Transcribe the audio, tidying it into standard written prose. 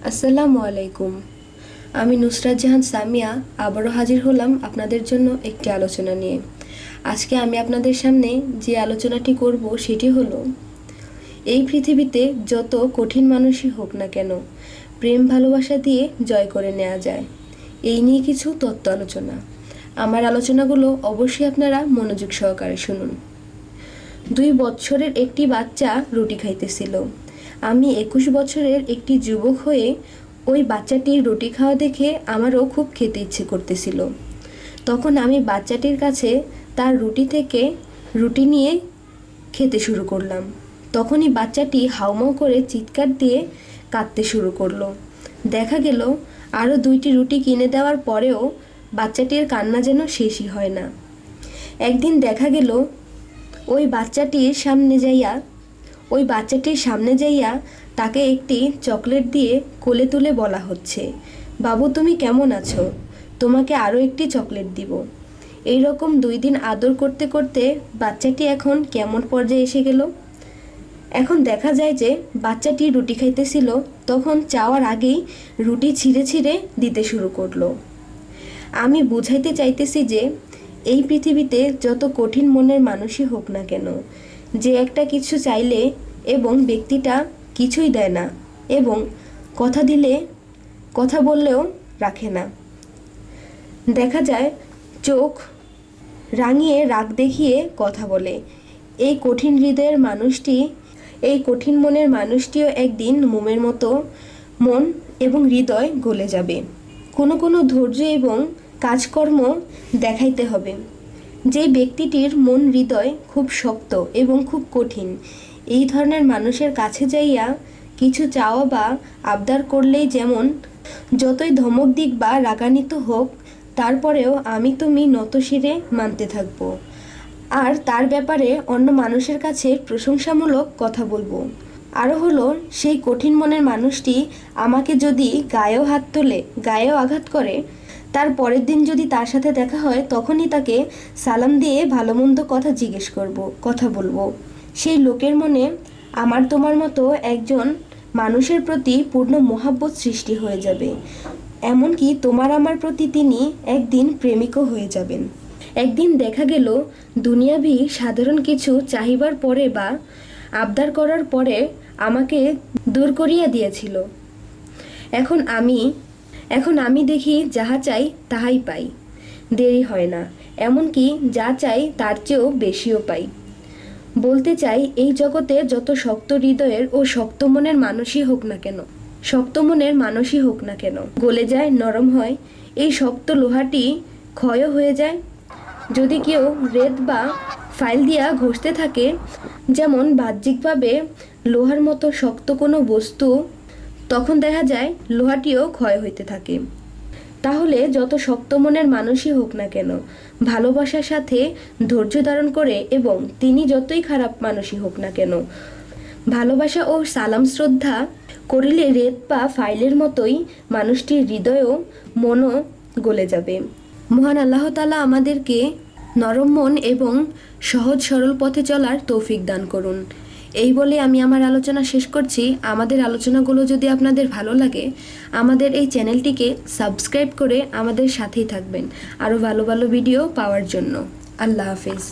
আসসালামু আলাইকুম। আমি নুসরাত জাহান সামিয়া আবারও হাজির হলাম আপনাদের জন্য একটি আলোচনা নিয়ে। আজকে আমি আপনাদের সামনে যে আলোচনাটি করব সেটি হলো, এই পৃথিবীতে যত কঠিন মানুষই হোক না কেন প্রেম ভালোবাসা দিয়ে জয় করে নেওয়া যায়। এই নিয়ে কিছু তত্ত্ব আলোচনা। আমার আলোচনাগুলো অবশ্যই আপনারা মনোযোগ সহকারে শুনুন। 2 বছরের একটি বাচ্চা রুটি খাইতেছিল। আমি 21 বছরের একটি যুবক হয়ে ওই বাচ্চাটির রুটি খাওয়া দেখে আমারও খুব খেতে ইচ্ছে করতেছিল। তখন আমি বাচ্চাটির কাছে তার রুটি থেকে রুটি নিয়ে খেতে শুরু করলাম। তখনই বাচ্চাটি হাউমাউ করে চিৎকার দিয়ে কাঁদতে শুরু করলো। দেখা গেল আরও 2টি রুটি কিনে দেওয়ার পরেও বাচ্চাটির কান্না যেন শেষই হয় না। একদিন দেখা গেল ওই বাচ্চাটির সামনে যাইয়া তাকে একটি চকলেট দিয়ে কোলে তুলে বলা হচ্ছে, বাবু তুমি কেমন আছো, তোমাকে আরও একটি চকলেট দিব। এই রকম 2 দিন আদর করতে করতে বাচ্চাটি এখন কেমন পর্যায়ে এসে গেল। এখন দেখা যায় যে বাচ্চাটি রুটি খাইতেছিল, তখন চাওয়ার আগেই রুটি ছিঁড়ে ছিঁড়ে দিতে শুরু করলো। আমি বুঝাইতে চাইতেছি যে এই পৃথিবীতে যত কঠিন মনের মানুষই হোক না কেন, যে একটা কিছু চাইলে এবং ব্যক্তিটা কিছুই দেয় না এবং কথা দিলে কথা বললেও রাখে না। দেখা যায় চোখ রাঙিয়ে রাগ দেখিয়ে কথা বলে। এই কঠিন মনের মানুষটিও একদিন মোমের মতো মন এবং হৃদয় গলে যাবে। কোনো ধৈর্য এবং কাজকর্ম দেখাইতে হবে। যে ব্যক্তিটির মন হৃদয় খুব শক্ত এবং খুব কঠিন, এই ধরনের মানুষের কাছে যাইয়া কিছু চাওয়া বা আবদার করলেই যেমন যতই ধমক দিক বা রাগান্বিত হোক, তারপরেও আমি তুমি নতশিরে মানতে থাকব আর তার ব্যাপারে অন্য মানুষের কাছে প্রশংসামূলক কথা বলবো। আরও হলো, সেই কঠিন মনের মানুষটি আমাকে যদি গায়েও হাত তোলে, গায়েও আঘাত করে, তার পরের দিন যদি তার সাথে দেখা হয় তখনই তাকে সালাম দিয়ে ভালো মন্দ কথা বলবো। সেই লোকের মনে আমার তোমার মতো একজন মানুষের প্রতি পূর্ণ মহাব্বত সৃষ্টি হয়ে যাবে। এমনকি তোমার আমার প্রতি তিনি একদিন প্রেমিকও হয়ে যাবেন। একদিন দেখা গেল দুনিয়াবি সাধারণ কিছু চাহিবার পরে বা আবদার করার পরে আমাকে দূর করিয়া দিয়েছিল। এখন আমি দেখি যাহা চাই তাহাই পাই, দেরি হয় না, এমনকি যা চাই তার চেয়েও বেশিও পাই। বলতে চাই, এই জগতে যত শক্ত হৃদয়ের ও শক্ত মনের মানুষই হোক না কেন গলে যায়, নরম হয়। এই শক্ত লোহাটি ক্ষয় হয়ে যায়। যদি কেউ রেত বা ফাইল দিয়া ঘষতে থাকে, যেমন বাহ্যিকভাবে লোহার মতো শক্ত কোনো বস্তু, তখন দেখা যায় লোহাটিও ক্ষয় হইতে থাকে। তাহলে যত শক্ত মনের মানুষই হোক না কেন ভালোবাসার সাথে ধৈর্য ধারণ করে, এবং তিনি যতই খারাপ মানুষই হোক না কেন ভালোবাসা ও সালাম শ্রদ্ধা করিলে রেত বা ফাইলের মতোই মানুষটির হৃদয়ও মনও গলে যাবে। মহান আল্লাহ তাআলা আমাদেরকে নরম মন এবং সহজ সরল পথে চলার তৌফিক দান করুন। এই বলে আমি আমার আলোচনা শেষ করছি। আমাদের আলোচনাগুলো যদি আপনাদের ভালো লাগে, আমাদের এই চ্যানেলটিকে সাবস্ক্রাইব করে আমাদের সাথেই থাকবেন আরও ভালো ভালো ভিডিও পাওয়ার জন্য। আল্লাহ হাফেজ।